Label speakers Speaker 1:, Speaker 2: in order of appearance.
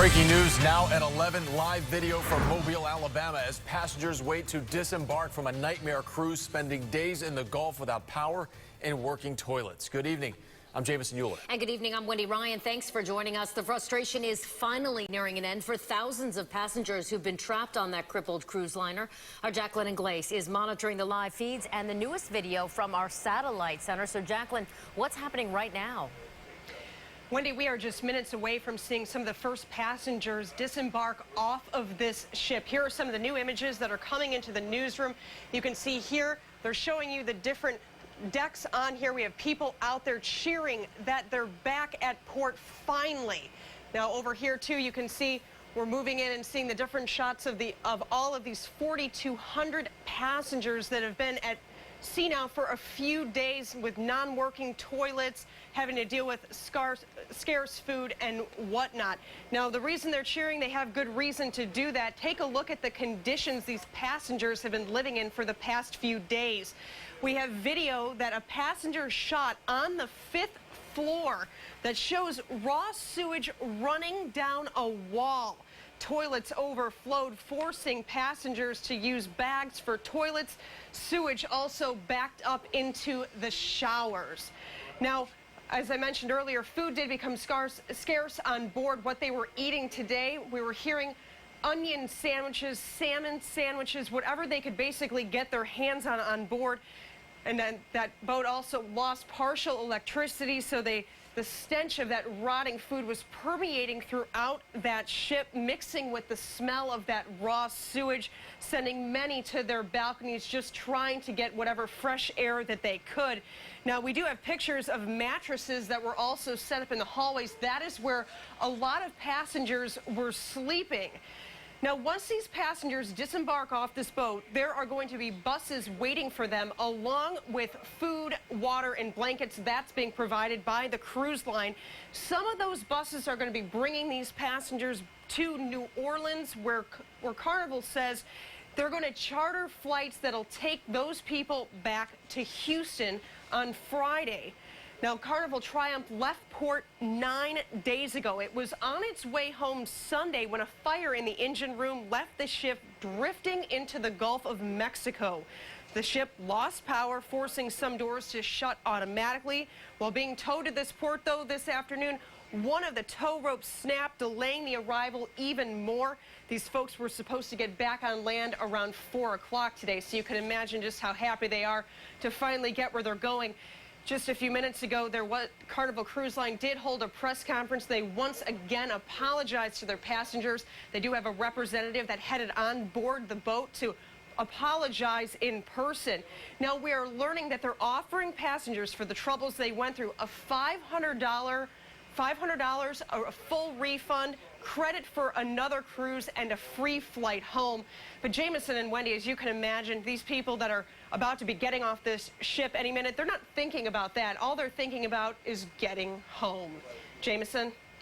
Speaker 1: Breaking news now at 11, live video from Mobile, Alabama, as passengers wait to disembark from a nightmare cruise, spending days in the Gulf without power and working toilets. Good evening. I'm Jamison Euler.
Speaker 2: And good evening. I'm Wendy Ryan. Thanks for joining us. The frustration is finally nearing an end for thousands of passengers who've been trapped on that crippled cruise liner. Our Jacqueline Ingles is monitoring the live feeds and the newest video from our satellite center. So, Jacqueline, what's happening right now?
Speaker 3: Wendy, we are just minutes away from seeing some of the first passengers disembark off of this ship. Here are some of the new images that are coming into the newsroom. You can see here, they're showing you the different decks on here. We have people out there cheering that they're back at port finally. Now over here too, you can see we're moving in and seeing the different shots of all of these 4,200 passengers that have been at sea now for a few days with non-working toilets, having to deal with scarce food and whatnot. Now, the reason they're cheering, they have good reason to do that. Take a look at the conditions these passengers have been living in for the past few days. We have video that a passenger shot on the 5th floor that shows raw sewage running down a wall. Toilets overflowed, forcing passengers to use bags for toilets. Sewage also backed up into the showers. Now, as I mentioned earlier, food did become scarce on board. What they were eating today, we were hearing onion sandwiches, salmon sandwiches, whatever they could basically get their hands on board. And then that boat also lost partial electricity, so the stench of that rotting food was permeating throughout that ship, mixing with the smell of that raw sewage, sending many to their balconies just trying to get whatever fresh air that they could. Now, we do have pictures of mattresses that were also set up in the hallways. That is where a lot of passengers were sleeping. Now, once these passengers disembark off this boat, there are going to be buses waiting for them, along with food, water, and blankets. That's being provided by the cruise line. Some of those buses are going to be bringing these passengers to New Orleans, where Carnival says they're going to charter flights that'll take those people back to Houston on Friday. Now, Carnival Triumph left port 9 days ago. It was on its way home Sunday when a fire in the engine room left the ship drifting into the Gulf of Mexico. The ship lost power, forcing some doors to shut automatically. While being towed to this port, though, this afternoon, one of the tow ropes snapped, delaying the arrival even more. These folks were supposed to get back on land around 4 o'clock today, so you can imagine just how happy they are to finally get where they're going. Just a few minutes ago, Carnival Cruise Line did hold a press conference. They once again apologized to their passengers. They do have a representative that headed on board the boat to apologize in person. Now, we are learning that they're offering passengers, for the troubles they went through, a $500, a full refund, credit for another cruise, and a free flight home. But Jamison and Wendy, as you can imagine, these people that are about to be getting off this ship any minute, they're not thinking about that. All they're thinking about is getting home. Jamison?